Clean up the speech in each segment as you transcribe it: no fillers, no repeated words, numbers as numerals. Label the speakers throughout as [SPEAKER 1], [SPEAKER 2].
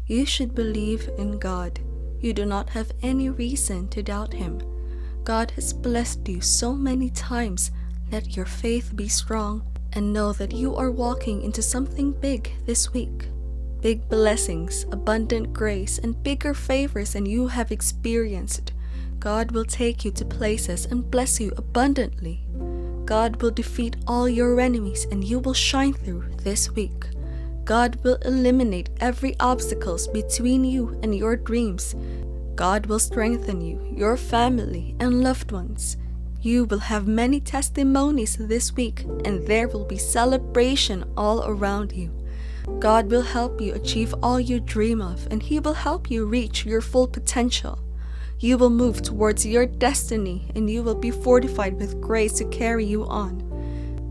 [SPEAKER 1] You should believe in God. You do not have any reason to doubt Him. God has blessed you so many times. Let your faith be strong and know that you are walking into something big this week. Big blessings, abundant grace, and bigger favors than you have experienced. God will take you to places and bless you abundantly. God will defeat all your enemies and you will shine through this week. God will eliminate every obstacles between you and your dreams. God will strengthen you, your family, and loved ones. You will have many testimonies this week, and there will be celebration all around you. God will help you achieve all you dream of, and He will help you reach your full potential. You will move towards your destiny, and you will be fortified with grace to carry you on.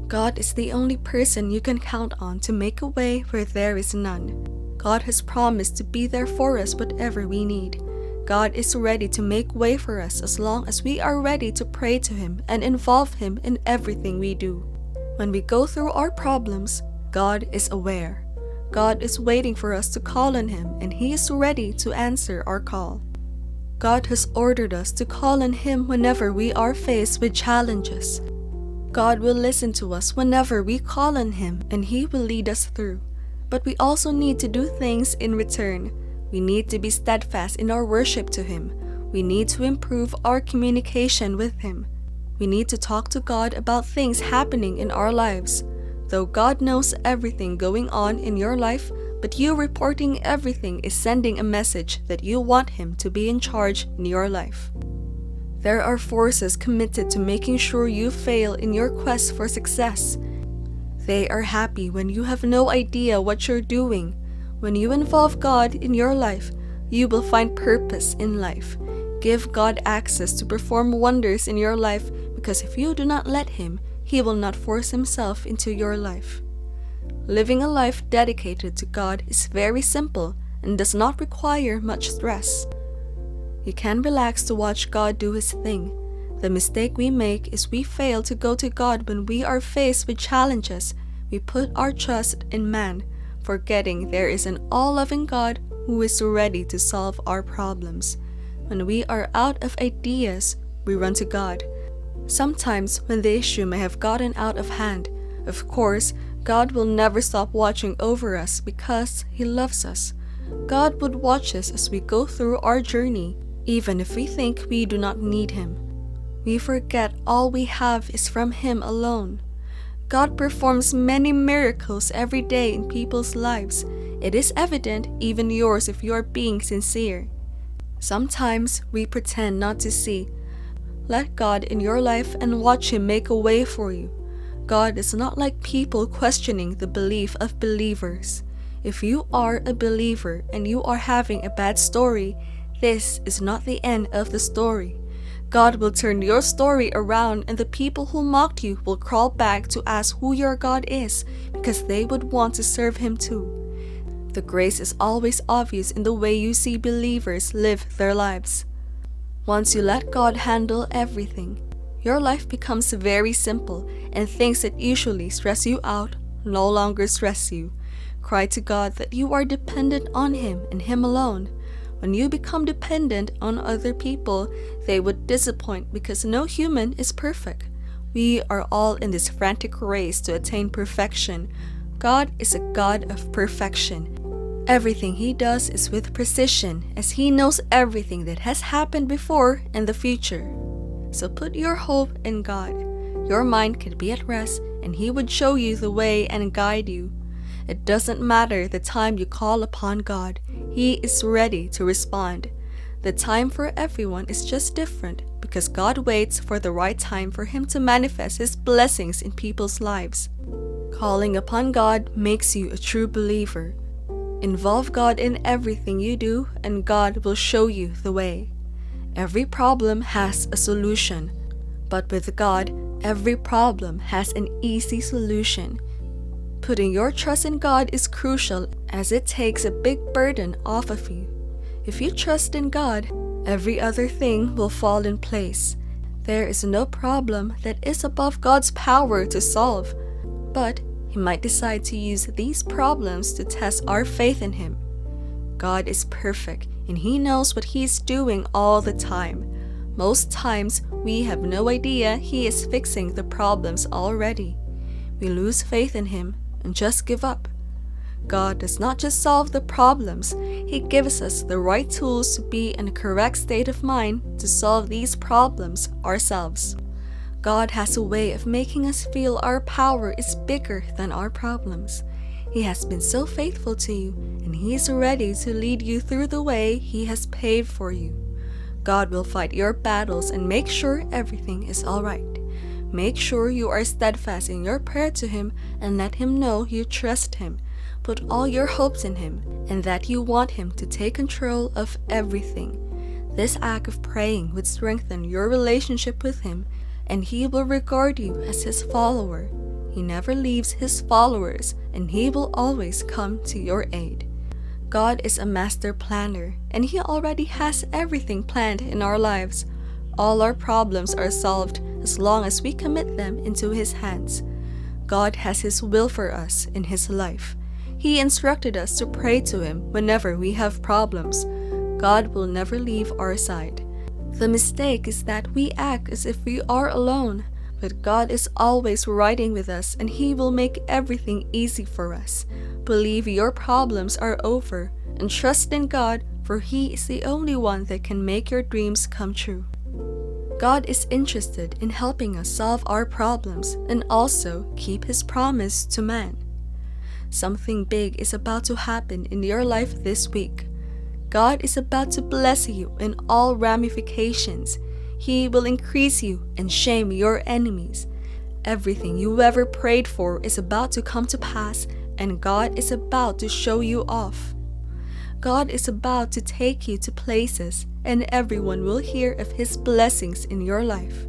[SPEAKER 1] God is the only person you can count on to make a way where there is none. God has promised to be there for us whatever we need. God is ready to make way for us as long as we are ready to pray to Him and involve Him in everything we do. When we go through our problems, God is aware. God is waiting for us to call on Him, and He is ready to answer our call. God has ordered us to call on Him whenever we are faced with challenges. God will listen to us whenever we call on Him, and He will lead us through. But we also need to do things in return. We need to be steadfast in our worship to Him. We need to improve our communication with Him. We need to talk to God about things happening in our lives. Though God knows everything going on in your life, but you reporting everything is sending a message that you want Him to be in charge in your life. There are forces committed to making sure you fail in your quest for success. They are happy when you have no idea what you're doing. When you involve God in your life, you will find purpose in life. Give God access to perform wonders in your life, because if you do not let Him, He will not force Himself into your life. Living a life dedicated to God is very simple and does not require much stress. You can relax to watch God do His thing. The mistake we make is we fail to go to God when we are faced with challenges. We put our trust in man, forgetting there is an all-loving God who is ready to solve our problems. When we are out of ideas, we run to God. Sometimes when the issue may have gotten out of hand, of course, God will never stop watching over us because He loves us. God would watch us as we go through our journey, even if we think we do not need Him. We forget all we have is from Him alone. God performs many miracles every day in people's lives. It is evident, even yours if you are being sincere. Sometimes we pretend not to see. Let God in your life and watch Him make a way for you. God is not like people questioning the belief of believers. If you are a believer and you are having a bad story, this is not the end of the story. God will turn your story around, and the people who mocked you will crawl back to ask who your God is, because they would want to serve Him too. The grace is always obvious in the way you see believers live their lives. Once you let God handle everything, your life becomes very simple, and things that usually stress you out no longer stress you. Cry to God that you are dependent on Him and Him alone. When you become dependent on other people, they would disappoint because no human is perfect. We are all in this frantic race to attain perfection. God is a God of perfection. Everything He does is with precision, as He knows everything that has happened before and the future. So put your hope in God. Your mind can be at rest, and He would show you the way and guide you. It doesn't matter the time you call upon God. He is ready to respond. The time for everyone is just different, because God waits for the right time for Him to manifest His blessings in people's lives. Calling upon God makes you a true believer. Involve God in everything you do, and God will show you the way. Every problem has a solution, but with God, every problem has an easy solution. Putting your trust in God is crucial, as it takes a big burden off of you. If you trust in God, every other thing will fall in place. There is no problem that is above God's power to solve, but He might decide to use these problems to test our faith in Him. God is perfect, and He knows what He is doing all the time. Most times, we have no idea He is fixing the problems already. We lose faith in Him and just give up. God does not just solve the problems, He gives us the right tools to be in a correct state of mind to solve these problems ourselves. God has a way of making us feel our power is bigger than our problems. He has been so faithful to you, and He is ready to lead you through the way He has paved for you. God will fight your battles and make sure everything is all right. Make sure you are steadfast in your prayer to Him and let Him know you trust Him. Put all your hopes in Him and that you want Him to take control of everything. This act of praying would strengthen your relationship with Him, and He will regard you as His follower. He never leaves His followers, and He will always come to your aid. God is a master planner, and He already has everything planned in our lives. All our problems are solved as long as we commit them into His hands. God has His will for us in His life. He instructed us to pray to Him whenever we have problems. God will never leave our side. The mistake is that we act as if we are alone, but God is always riding with us, and He will make everything easy for us. Believe your problems are over and trust in God, for He is the only one that can make your dreams come true. God is interested in helping us solve our problems and also keep His promise to man. Something big is about to happen in your life this week. God is about to bless you in all ramifications. He will increase you and shame your enemies. Everything you ever prayed for is about to come to pass, and God is about to show you off. God is about to take you to places, and everyone will hear of His blessings in your life.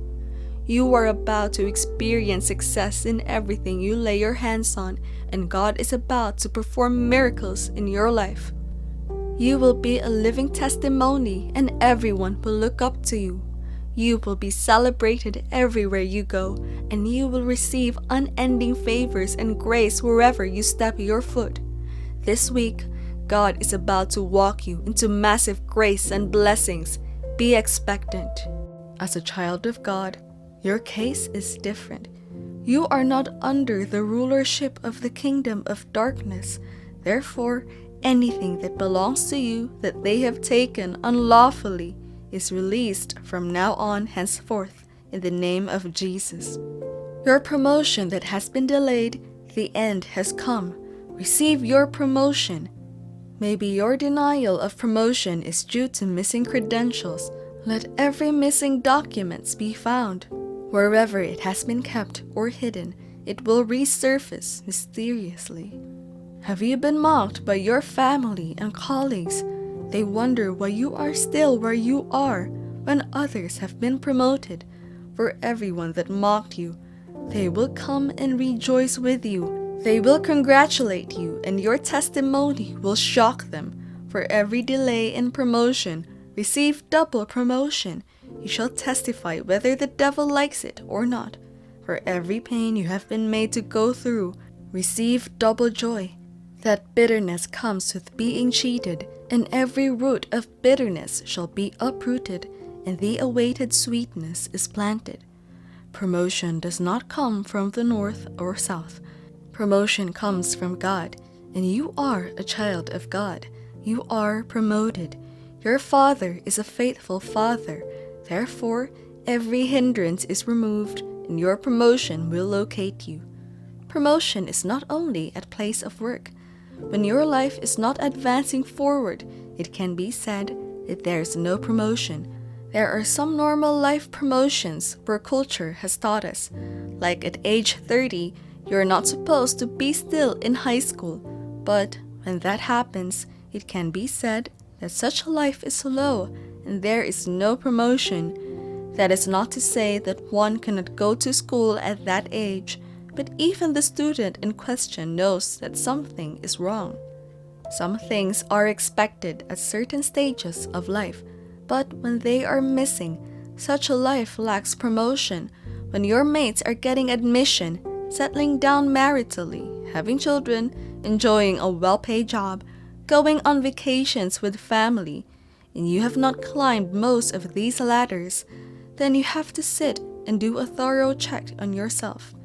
[SPEAKER 1] You are about to experience success in everything you lay your hands on, and God is about to perform miracles in your life. You will be a living testimony, and everyone will look up to you. You will be celebrated everywhere you go, and you will receive unending favors and grace wherever you step your foot. This week, God is about to walk you into massive grace and blessings. Be expectant. As a child of God, your case is different. You are not under the rulership of the kingdom of darkness. Therefore, anything that belongs to you that they have taken unlawfully is released from now on henceforth in the name of Jesus. Your promotion that has been delayed, the end has come. Receive your promotion. Maybe your denial of promotion is due to missing credentials. Let every missing documents be found. Wherever it has been kept or hidden, it will resurface mysteriously. Have you been mocked by your family and colleagues? They wonder why you are still where you are when others have been promoted. For everyone that mocked you, they will come and rejoice with you. They will congratulate you, and your testimony will shock them. For every delay in promotion, receive double promotion. You shall testify whether the devil likes it or not. For every pain you have been made to go through, receive double joy. That bitterness comes with being cheated, and every root of bitterness shall be uprooted, and the awaited sweetness is planted. Promotion does not come from the north or south. Promotion comes from God, and you are a child of God. You are promoted. Your Father is a faithful Father. Therefore, every hindrance is removed, and your promotion will locate you. Promotion is not only at place of work. When your life is not advancing forward, it can be said that there is no promotion. There are some normal life promotions where culture has taught us. Like at age 30, you're not supposed to be still in high school. But when that happens, it can be said that such a life is low and there is no promotion. That is not to say that one cannot go to school at that age, but even the student in question knows that something is wrong. Some things are expected at certain stages of life, but when they are missing, such a life lacks promotion. When your mates are getting admission, settling down maritally, having children, enjoying a well-paid job, going on vacations with family, and you have not climbed most of these ladders, then you have to sit and do a thorough check on yourself.